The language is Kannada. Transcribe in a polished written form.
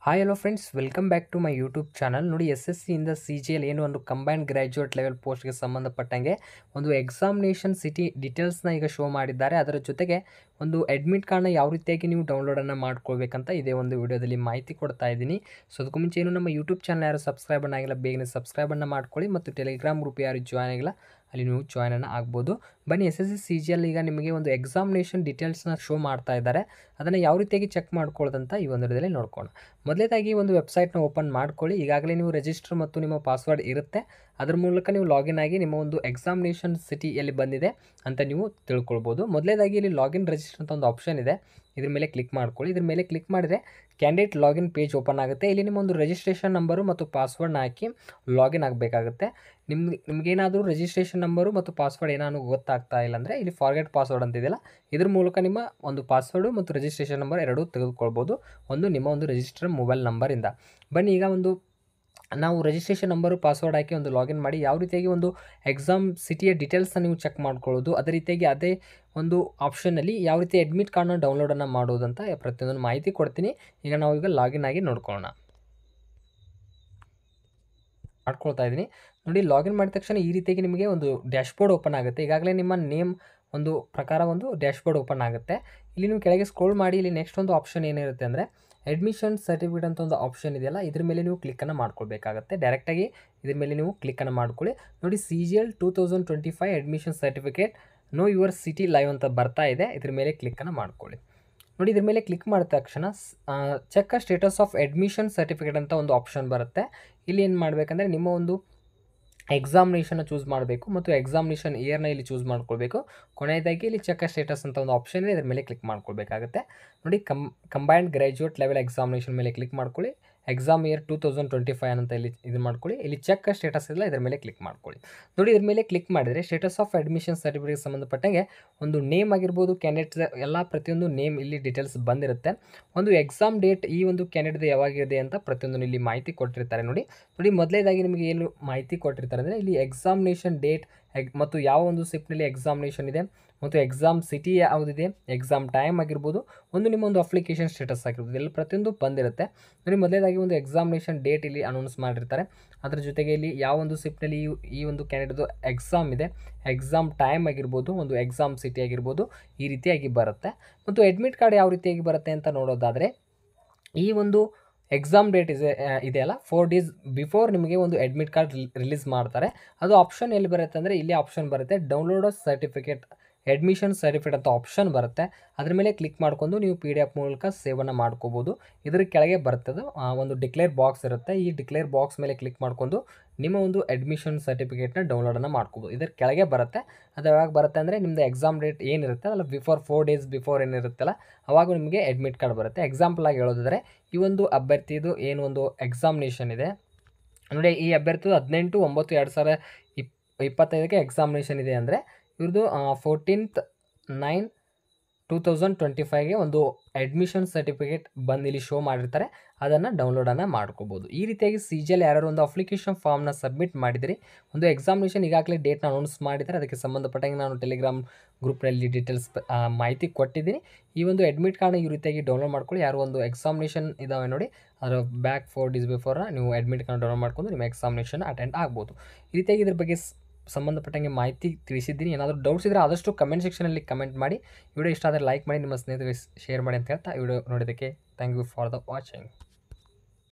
Hi hello friends, welcome back to my YouTube channel. ನೋಡಿ, ಎಸ್ ಎಸ್ ಸಿ ಇಂದ ಸಿ ಜಿ ಎಲ್ ಏನು ಒಂದು ಕಂಬೈನ್ಡ್ ಗ್ರ್ಯಾಜುಯೇಟ್ ಲೆವೆಲ್ ಪೋಸ್ಟ್ಗೆ ಸಂಬಂಧಪಟ್ಟಂಗೆ ಒಂದು ಎಕ್ಸಾಮಿನೇಷನ್ ಸಿಟಿ ಡೀಟೇಲ್ಸ್ನ ಈಗ ಶೋ ಮಾಡಿದ್ದಾರೆ. ಅದರ ಜೊತೆಗೆ ಒಂದು ಅಡ್ಮಿಟ್ ಕಾರ್ಡ್ನ ಯಾವ ರೀತಿಯಾಗಿ ನೀವು ಡೌನ್ಲೋಡನ್ನು ಮಾಡ್ಕೊಳ್ಬೇಕಂತ ಇದೇ ಒಂದು ವಿಡಿಯೋದಲ್ಲಿ ಮಾಹಿತಿ ಕೊಡ್ತಾ ಇದ್ದೀನಿ. ಸೊ ಅದಕ್ಕೂ ಮುಂಚೆ ಏನು ನಮ್ಮ ಯೂಟ್ಯೂಬ್ ಚಾನಲ್ ಯಾರು ಸಬ್ಸ್ಕ್ರೈಬ್ ಆಗಿಲ್ಲ, ಬೇಗನೆ ಸಬ್ಸ್ಕ್ರೈಬನ್ನು ಮಾಡ್ಕೊಳ್ಳಿ. ಮತ್ತು ಟೆಲಿಗ್ರಾಮ್ ಗ್ರೂಪ್ ಯಾರು ಜಾಯ್ನ್ ಆಗಿಲ್ಲ, ಅಲ್ಲಿ ನೀವು ಜಾಯ್ನನ್ನು ಆಗ್ಬೋದು. ಬನ್ನಿ, S S C C G L ಈಗ ನಿಮಗೆ ಒಂದು ಎಕ್ಸಾಮಿನೇಷನ್ ಡೀಟೇಲ್ಸ್ನ ಶೋ ಮಾಡ್ತಾ ಇದ್ದಾರೆ. ಅದನ್ನು ಯಾವ ರೀತಿಯಾಗಿ ಚೆಕ್ ಮಾಡ್ಕೊಳ್ಳೋದಂತ ಈ ಒಂದು ವಿಡಿಯೋದಲ್ಲಿ ನೋಡ್ಕೊಳ್ಳೋಣ. ಮೊದಲೇದಾಗಿ ಒಂದು ವೆಬ್ಸೈಟ್ನ ಓಪನ್ ಮಾಡ್ಕೊಳ್ಳಿ. ಈಗಾಗಲೇ ನೀವು ರಿಜಿಸ್ಟರ್ ಮತ್ತು ನಿಮ್ಮ ಪಾಸ್ವರ್ಡ್ ಇರುತ್ತೆ, ಅದರ ಮೂಲಕ ನೀವು ಲಾಗಿನ್ ಆಗಿ ನಿಮ್ಮ ಒಂದು ಎಕ್ಸಾಮಿನೇಷನ್ ಸಿಟಿ ಎಲ್ಲಿ ಬಂದಿದೆ ಅಂತ ನೀವು ತಿಳ್ಕೊಳ್ಬೋದು. ಮೊದಲೇದಾಗಿ ಇಲ್ಲಿ ಲಾಗಿನ್ ರಿಜಿಸ್ಟರ್ ಅಂತ ಒಂದು ಆಪ್ಷನ್ ಇದೆ, ಇದ್ರ ಮೇಲೆ ಕ್ಲಿಕ್ ಮಾಡ್ಕೊಳ್ಳಿ. ಇದ್ರ ಮೇಲೆ ಕ್ಲಿಕ್ ಮಾಡಿದರೆ ಕ್ಯಾಂಡಿಡೇಟ್ ಲಾಗಿನ್ ಪೇಜ್ ಓಪನ್ ಆಗುತ್ತೆ. ಇಲ್ಲಿ ನಿಮ್ಮ ಒಂದು ರಿಜಿಸ್ಟ್ರೇಷನ್ ನಂಬರು ಮತ್ತು ಪಾಸ್ವರ್ಡ್ನ ಹಾಕಿ ಲಾಗಿನ್ ಆಗಬೇಕಾಗುತ್ತೆ. ನಿಮಗೇನಾದರೂ ರಿಜಿಸ್ಟ್ರೇಷನ್ ನಂಬರು ಮತ್ತು ಪಾಸ್ವರ್ಡ್ ಏನಾದರೂ ಗೊತ್ತಾಗ್ತಾ ಇಲ್ಲ ಅಂದರೆ ಇಲ್ಲಿ ಫಾರ್ಗೆಟ್ ಪಾಸ್ವರ್ಡ್ ಅಂತಿದೆಯಲ್ಲ, ಇದ್ರ ಮೂಲಕ ನಿಮ್ಮ ಒಂದು ಪಾಸ್ವರ್ಡು ಮತ್ತು ರಿಜಿಸ್ಟ್ರೇಷನ್ ನಂಬರ್ ಎರಡೂ ತೆಗೆದುಕೊಳ್ಬೋದು, ಒಂದು ನಿಮ್ಮ ಒಂದು ರಿಜಿಸ್ಟರ್ ಮೊಬೈಲ್ ನಂಬರಿಂದ. ಬನ್ನಿ, ಈಗ ಒಂದು ನಾವು ರಿಜಿಸ್ಟ್ರೇಷನ್ ನಂಬರು ಪಾಸ್ವರ್ಡ್ ಹಾಕಿ ಒಂದು ಲಾಗಿನ್ ಮಾಡಿ ಯಾವ ರೀತಿಯಾಗಿ ಒಂದು ಎಕ್ಸಾಮ್ ಸಿಟಿಯ ಡೀಟೇಲ್ಸ್ನ ನೀವು ಚೆಕ್ ಮಾಡ್ಕೊಳ್ಳೋದು, ಅದೇ ರೀತಿಯಾಗಿ ಅದೇ ಒಂದು ಆಪ್ಷನ್ನಲ್ಲಿ ಯಾವ ರೀತಿ ಅಡ್ಮಿಟ್ ಕಾರ್ಡ್ನ ಡೌನ್ಲೋಡನ್ನು ಮಾಡೋದಂತ ಪ್ರತಿಯೊಂದು ಮಾಹಿತಿ ಕೊಡ್ತೀನಿ. ಈಗ ನಾವು ಈಗ ಲಾಗಿನ್ ಆಗಿ ನೋಡ್ಕೊಳ್ಳೋಣ. ಮಾಡ್ಕೊಳ್ತಾ ಇದ್ದೀನಿ. ನೋಡಿ, ಲಾಗಿನ್ ಮಾಡಿದ ತಕ್ಷಣ ಈ ರೀತಿಯಾಗಿ ನಿಮಗೆ ಒಂದು ಡ್ಯಾಶ್ಬೋರ್ಡ್ ಓಪನ್ ಆಗುತ್ತೆ. ಈಗಾಗಲೇ ನಿಮ್ಮ ನೇಮ್ ಒಂದು ಪ್ರಕಾರ ಒಂದು ಡ್ಯಾಶ್ಬೋರ್ಡ್ ಓಪನ್ ಆಗುತ್ತೆ. ಇಲ್ಲಿ ನೀವು ಕೆಳಗೆ ಸ್ಕ್ರೋಲ್ ಮಾಡಿ, ಇಲ್ಲಿ ನೆಕ್ಸ್ಟ್ ಒಂದು ಆಪ್ಷನ್ ಏನಿರುತ್ತೆ ಅಂದರೆ ಅಡ್ಮಿಷನ್ ಸರ್ಟಿಫಿಕೇಟ್ ಅಂತ ಒಂದು ಆಪ್ಷನ್ ಇದೆಯಲ್ಲ, ಇದ್ರ ಮೇಲೆ ನೀವು ಕ್ಲಿಕ್ಕನ್ನು ಮಾಡ್ಕೊಳ್ಬೇಕಾಗತ್ತೆ. ಡೈರೆಕ್ಟಾಗಿ ಇದ್ರ ಮೇಲೆ ನೀವು ಕ್ಲಿಕ್ಕನ್ನು ಮಾಡ್ಕೊಳ್ಳಿ. ನೋಡಿ, CGL 2025 admission certificate know your city live ಅಂತ ಬರ್ತಾ ಇದೆ. ಇದ್ರ ಮೇಲೆ ಕ್ಲಿಕ್ಕನ್ನು ಮಾಡ್ಕೊಳ್ಳಿ. ನೋಡಿ, ಇದ್ರ ಮೇಲೆ ಕ್ಲಿಕ್ ಮಾಡಿದ ತಕ್ಷಣ check status of admission certificate ಅಂತ ಒಂದು ಆಪ್ಷನ್ ಬರುತ್ತೆ. ಇಲ್ಲಿ ಏನು ಮಾಡಬೇಕಂದ್ರೆ ನಿಮ್ಮ ಒಂದು ಎಕ್ಸಾಮಿನೇಷನ್ನ ಚೂಸ್ ಮಾಡಬೇಕು ಮತ್ತು ಎಕ್ಸಾಮಿನೇಷನ್ ಇಯರ್ನ ಇಲ್ಲಿ ಚೂಸ್ ಮಾಡ್ಕೊಳ್ಬೇಕು. ಕೊನೆಯದಾಗಿ ಇಲ್ಲಿ ಚೆಕ್ ಸ್ಟೇಟಸ್ ಅಂತ ಒಂದು ಆಪ್ಷನ್ ಇದೆ, ಇದ್ರ ಮೇಲೆ ಕ್ಲಿಕ್ ಮಾಡ್ಕೊಳ್ಬೇಕಾಗುತ್ತೆ. ನೋಡಿ, ಕಂಬೈನ್ಡ್ ಗ್ರ್ಯಾಜುಯೇಟ್ ಲೆವೆಲ್ ಎಕ್ಸಾಮಿನೇಷನ್ ಮೇಲೆ ಕ್ಲಿಕ್ ಮಾಡ್ಕೊಳ್ಳಿ. ಎಕ್ಸಾಮ್ ಇಯರ್ 2025 ಅಂತ ಇಲ್ಲಿ ಇದು ಮಾಡ್ಕೊಳ್ಳಿ. ಇಲ್ಲಿ ಚೆಕ್ ಸ್ಟೇಟಸ್ ಇಲ್ಲ, ಇದ್ರ ಮೇಲೆ ಕ್ಲಿಕ್ ಮಾಡ್ಕೊಳ್ಳಿ. ನೋಡಿ, ಇದ್ರ ಮೇಲೆ ಕ್ಲಿಕ್ ಮಾಡಿದರೆ ಸ್ಟೇಟಸ್ ಆಫ್ ಅಡ್ಮಿಷನ್ ಸರ್ಟಿಫಿಕೇಟ್ ಸಂಬಂಧಪಟ್ಟಂಗೆ ಒಂದು ನೇಮ್ ಆಗಿರ್ಬೋದು, ಕ್ಯಾಂಡಿಡೇಟ್ಸ್ ಎಲ್ಲ ಪ್ರತಿಯೊಂದು ನೇಮ್ ಇಲ್ಲಿ ಡೀಟೇಲ್ಸ್ ಬಂದಿರುತ್ತೆ. ಒಂದು ಎಕ್ಸಾಮ್ ಡೇಟ್ ಈ ಒಂದು ಕ್ಯಾಂಡಿಡೇಟ್ ಯಾವಾಗಿದೆ ಅಂತ ಪ್ರತಿಯೊಂದು ಇಲ್ಲಿ ಮಾಹಿತಿ ಕೊಟ್ಟಿರ್ತಾರೆ. ನೋಡಿ, ಮೊದಲೇದಾಗಿ ನಿಮಗೆ ಏನು ಮಾಹಿತಿ ಕೊಟ್ಟಿರ್ತಾರೆ ಅಂದರೆ ಇಲ್ಲಿ ಎಕ್ಸಾಮಿನೇಷನ್ ಡೇಟ್ ಮತ್ತು ಯಾವ ಒಂದು ಶಿಫ್ಟ್ನಲ್ಲಿ ಎಕ್ಸಾಮಿನೇಷನ್ ಇದೆ ಮತ್ತು ಎಕ್ಸಾಮ್ ಸಿಟಿ ಯಾವುದಿದೆ, ಎಕ್ಸಾಮ್ ಟೈಮ್ ಆಗಿರ್ಬೋದು, ಒಂದು ನಿಮ್ಮ ಒಂದು ಅಪ್ಲಿಕೇಶನ್ ಸ್ಟೇಟಸ್ ಆಗಿರ್ಬೋದು, ಎಲ್ಲ ಪ್ರತಿಯೊಂದು ಬಂದಿರುತ್ತೆ. ನೋಡಿ, ಮೊದಲೇದಾಗಿ ಒಂದು ಎಕ್ಸಾಮಿನೇಷನ್ ಡೇಟ್ ಇಲ್ಲಿ ಅನೌನ್ಸ್ ಮಾಡಿರ್ತಾರೆ. ಅದರ ಜೊತೆಗೆ ಇಲ್ಲಿ ಯಾವ ಒಂದು ಶಿಫ್ಟ್ನಲ್ಲಿ ಈ ಒಂದು ಕ್ಯಾಂಡಿಡೇಟ್ದು ಎಕ್ಸಾಮ್ ಇದೆ, ಎಕ್ಸಾಮ್ ಟೈಮ್ ಆಗಿರ್ಬೋದು, ಒಂದು ಎಕ್ಸಾಮ್ ಸಿಟಿ ಆಗಿರ್ಬೋದು, ಈ ರೀತಿಯಾಗಿ ಬರುತ್ತೆ. ಮತ್ತು ಅಡ್ಮಿಟ್ ಕಾರ್ಡ್ ಯಾವ ರೀತಿಯಾಗಿ ಬರುತ್ತೆ ಅಂತ ನೋಡೋದಾದರೆ ಈ ಒಂದು ಎಕ್ಸಾಮ್ ಡೇಟ್ ಇದೆಯಲ್ಲ, 4 ಡೇಸ್ ಬಿಫೋರ್ ನಿಮಗೆ ಒಂದು ಅಡ್ಮಿಟ್ ಕಾರ್ಡ್ ರಿಲೀಸ್ ಮಾಡ್ತಾರೆ. ಅದು ಆಪ್ಷನ್ ಎಲ್ಲಿ ಬರುತ್ತೆ ಅಂದರೆ ಇಲ್ಲಿ ಆಪ್ಷನ್ ಬರುತ್ತೆ, ಡೌನ್ಲೋಡ್ ಸರ್ಟಿಫಿಕೇಟ್ ಅಡ್ಮಿಷನ್ ಸರ್ಟಿಫಿಕೇಟ್ ಅಂತ ಆಪ್ಷನ್ ಬರುತ್ತೆ. ಅದ್ರ ಮೇಲೆ ಕ್ಲಿಕ್ ಮಾಡ್ಕೊಂಡು ನೀವು PDF ಮೂಲಕ ಸೇವನ್ನು ಮಾಡ್ಕೋಬೋದು. ಇದ್ರ ಕೆಳಗೆ ಬರ್ತದೆ ಒಂದು ಡಿಕ್ಲೇರ್ ಬಾಕ್ಸ್ ಇರುತ್ತೆ. ಈ ಡಿಕ್ಲೇರ್ ಬಾಕ್ಸ್ ಮೇಲೆ ಕ್ಲಿಕ್ ಮಾಡ್ಕೊಂಡು ನಿಮ್ಮ ಒಂದು ಅಡ್ಮಿಷನ್ ಸರ್ಟಿಫಿಕೇಟ್ನ ಡೌನ್ಲೋಡನ್ನು ಮಾಡ್ಕೋಬೋದು. ಇದ್ರ ಕೆಳಗೆ ಬರುತ್ತೆ. ಅದು ಯಾವಾಗ ಬರುತ್ತೆ ಅಂದರೆ ನಿಮ್ಮದು ಎಕ್ಸಾಮ್ ಡೇಟ್ ಏನಿರುತ್ತೆ ಅಲ್ಲ, 4 ಡೇಸ್ ಬಿಫೋರ್ ಏನಿರುತ್ತಲ್ಲ, ಅವಾಗ ನಿಮಗೆ ಅಡ್ಮಿಟ್ ಕಾರ್ಡ್ ಬರುತ್ತೆ. ಎಕ್ಸಾಂಪಲ್ ಆಗಿ ಹೇಳೋದಾದರೆ ಈ ಒಂದು ಅಭ್ಯರ್ಥಿದು ಏನು ಒಂದು ಎಕ್ಸಾಮಿನೇಷನ್ ಇದೆ ನೋಡಿ, ಈ ಅಭ್ಯರ್ಥಿ 18/9/2025 ಎಕ್ಸಾಮಿನೇಷನ್ ಇದೆ ಅಂದರೆ ಇವ್ರದ್ದು 14/9/2025 ಒಂದು ಅಡ್ಮಿಷನ್ ಸರ್ಟಿಫಿಕೇಟ್ ಬಂದು ಇಲ್ಲಿ ಶೋ ಮಾಡಿರ್ತಾರೆ. ಅದನ್ನು ಡೌನ್ಲೋಡನ್ನು ಮಾಡ್ಕೋಬೋದು. ಈ ರೀತಿಯಾಗಿ CGL ಯಾರು ಒಂದು ಅಪ್ಲಿಕೇಶನ್ ಫಾರ್ಮ್ನ ಸಬ್ಮಿಟ್ ಮಾಡಿದಿರಿ, ಒಂದು ಎಕ್ಸಾಮಿನೇಷನ್ ಈಗಾಗಲೇ ಡೇಟ್ನ ಅನೌನ್ಸ್ ಮಾಡಿದ್ದಾರೆ, ಅದಕ್ಕೆ ಸಂಬಂಧಪಟ್ಟಂಗೆ ನಾನು ಟೆಲಿಗ್ರಾಮ್ ಗ್ರೂಪ್ನಲ್ಲಿ ಡೀಟೇಲ್ಸ್ ಮಾಹಿತಿ ಕೊಟ್ಟಿದ್ದೀನಿ. ಈ ಒಂದು ಅಡ್ಮಿಟ್ ಕಾರ್ಡ್ನ ಈ ರೀತಿಯಾಗಿ ಡೌನ್ಲೋಡ್ ಮಾಡ್ಕೊಳ್ಳಿ. ಯಾರು ಒಂದು ಎಕ್ಸಾಮಿನೇಷನ್ ಇದ್ದಾವೆ ನೋಡಿ, ಅದರ ಬ್ಯಾಕ್ 4 ಡೇಸ್ ಬಿಫೋರ್ನ ನೀವು ಅಡ್ಮಿಟ್ ಕಾರ್ಡ್ ಡೌನ್ಲೋಡ್ ಮಾಡ್ಕೊಂಡು ನಿಮ್ಮ ಎಕ್ಸಾಮಿನೇಷನ್ ಅಟೆಂಡ್ ಆಗ್ಬೋದು. ಈ ರೀತಿಯಾಗಿ ಇದ್ರ ಬಗ್ಗೆ ಸಂಬಂಧಪಟ್ಟಂಗೆ ಮಾಹಿತಿ ತಿಳಿಸಿದ್ದೀನಿ. ಏನಾದರೂ ಡೌಟ್ಸ್ ಇದ್ದರೆ ಆದಷ್ಟು ಕಮೆಂಟ್ ಸೆಕ್ಷನಲ್ಲಿ ಕಮೆಂಟ್ ಮಾಡಿ. ವಿಡಿಯೋ ಇಷ್ಟ ಆದರೆ ಲೈಕ್ ಮಾಡಿ, ನಿಮ್ಮ ಸ್ನೇಹಿತರಿಗೆ ಶೇರ್ ಮಾಡಿ ಅಂತ ಹೇಳ್ತಾ ವಿಡಿಯೋ ನೋಡೋದಕ್ಕೆ thank you for the watching.